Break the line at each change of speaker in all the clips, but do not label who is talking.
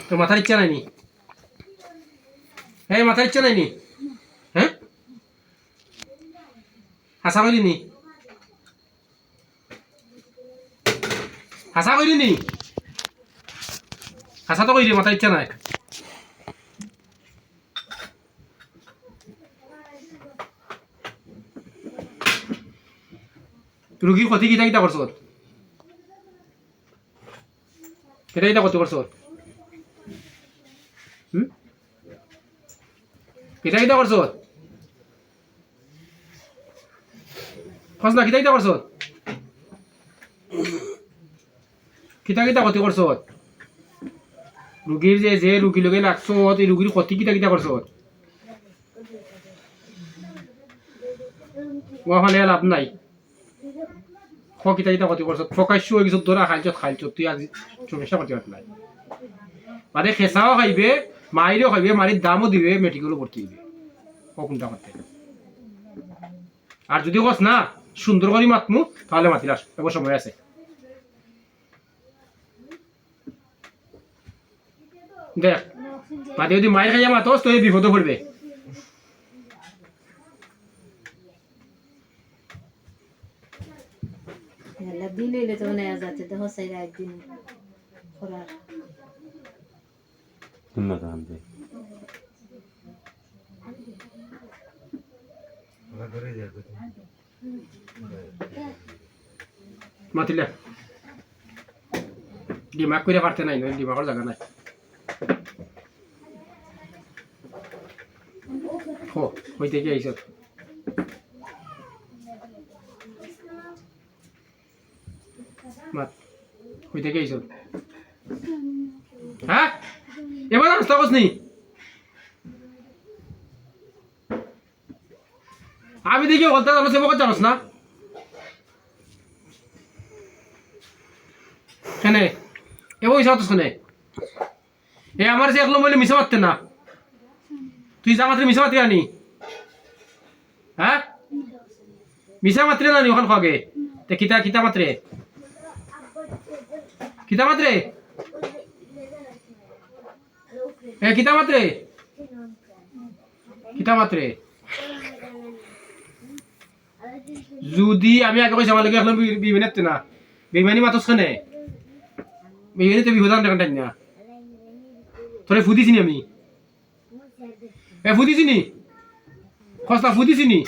তোর মাথার ইচ্ছা নাইনি? হ্যাঁ, মাথার ইচ্ছা নাইনি? হ্যাঁ, হাসা কইলি নি? হাসা কইলি নি? হাসা তো কইলি মাথার ইচ্ছা নাই। রুগীর ক্ষতি কিতা কিতা করছ? কিতা কিতা ক্ষতি করছ? কিতা কিতা করছ? কস না, কিতা কিতা করছ? কিতা কিতা ক্ষতি করছ? রুগীর যে রুগী লগে লাগছ, এই রুগীর ক্ষতি কিতা কিতা করছ? ওখানে লাভ নাই। কিতা কিতা ক্ষতি করছ? প্রকাশ্য হয়ে গেছ, ধরা খাইছ তুই আজ সমস্যা করতে পারত নাই। মানে খেসাও খাইবে, মাইরেও খাইবে, মারির দামও দিবে, মেডিকেলও ভর্তি দিবে। কোনটা করতে? আর যদি কস না সুন্দর করে মাতমু, তাহলে মাতিলাস, এবার সময় আছে। দেখ, মাতি যদি মায়ের খাইয়া মাতস তো এই বিপদে পড়বে।
দিন হইলে তো নেওয়া যাচ্ছে, তো হসাই একদিন করার
মাতিলে ডিমাগ করে পারতে নাই, নয় ডিমাগের জায়গা নাই। হইতে কি আইস? মাত হইতে কি আইস? হ্যাঁ, এবার আসতে কস নি? আমি দেখি বলতে জানো, সেবক জানোস না কেনে? এবার ওই সাথে শোনে এ আমার যে একলো বলে মিশা মারতে না, তুই যা মাত্রে মিশা মাত্রে আনি। হ্যাঁ, মিশা মাত্রে না নি ওখান খাগে। তে কিতা কিতা মাত্রে? কিতা মাত্রে? এ কিতা মাত্রে? কিতা মাত্রে? যদি আমি আগে কইছি আমার লাগে এখন বিমানেতে না, বিমানি মাতস খানে বিমানিতে বিপদান টাকা টাইম না। তোরে ফুদিছি নি আমি? ফুদিছি নি? খসটা ফুদিছি নি?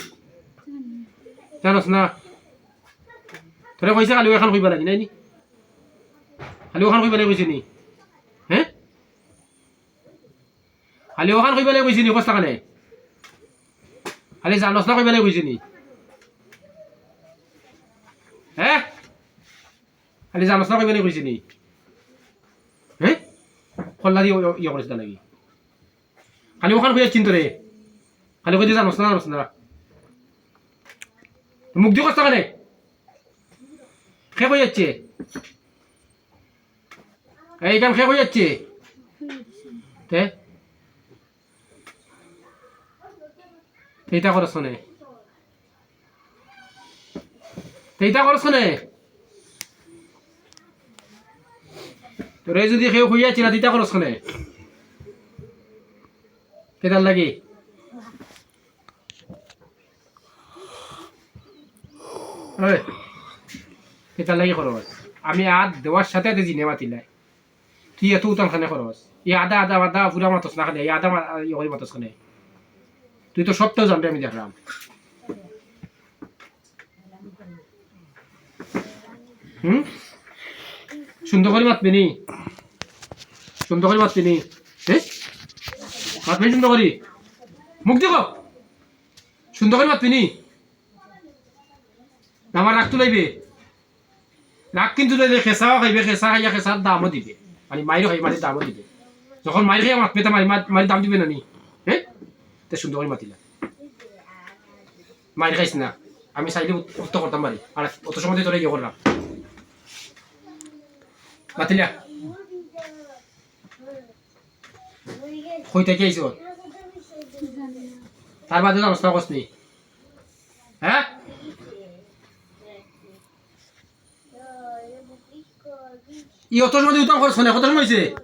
জানোস না? তোরে কইছে খালি এখন কইবা লাগি নাই নি? খালি ওখান কইবা লাগি কইছে নি? হ্যাঁ, খালি ওখান কইবা লাগি কইছে নি? খসটা কানে খালি জানোস না কইবা লাগি কইছে নি? হ্যাঁ, খালি জানোস না কইবা লাগি কইছে নি? হ্যাঁ, খল্লা দিয়ে ইয়ে করেছে নাকি? খালি ওখান কইয়া চিন্তরে খালি কই দিয়ে জানোস না জানোস না মুখ দিয়ে কষ্ট কানে খে কই যাচ্ছে? এই কাম খে কই যাচ্ছে? তে এইটা করছ নে? এইটা করছ নে? তোরে যদি কেউ হইয়াছি না দিতা করছ নে? কেদার লাগি কেতার লাগি খরচ? আমি আদ দেওয়ার সাথে জিনে মাতিলাই, তুই এত উতান খানে খরচ। এই আদা আদা আদা পুরা মাতস না খানে, এই আদা ইয়ে করে মাতস খানে। তুই তো সবটাও জানবে, আমি দেখলাম। সুন্দর করে মাতবি নি? সুন্দর করে মাতবি নি? হ্যাঁ, মাতবি সুন্দর করি? মুখ দেখো সুন্দর করে মাতবি নি? আমার রাগ তুলাইবে? রাগ কিন্তু খেসাও খাইবে, খেসা খাইয়া খেসার দামও দিবে, মানে মাইরও খাই মাটির দামও দিবে। যখন মাইর খাইয়া মাতবে তা মারি দাম দিবে না নি? হ্যাঁ, তে সুন্দর করে মাতিলা। মাইর খাইস না, আমি চাইলে উত্তর করতাম পারি, আর অত সময় তোরা ইয়ে করলাম মাতিলা। হইতে কি আইস? তার বাদে জানোস না কস নি? হ্যাঁ, ই অত সময় উত্তম খরচ কত সময় হয়েছে?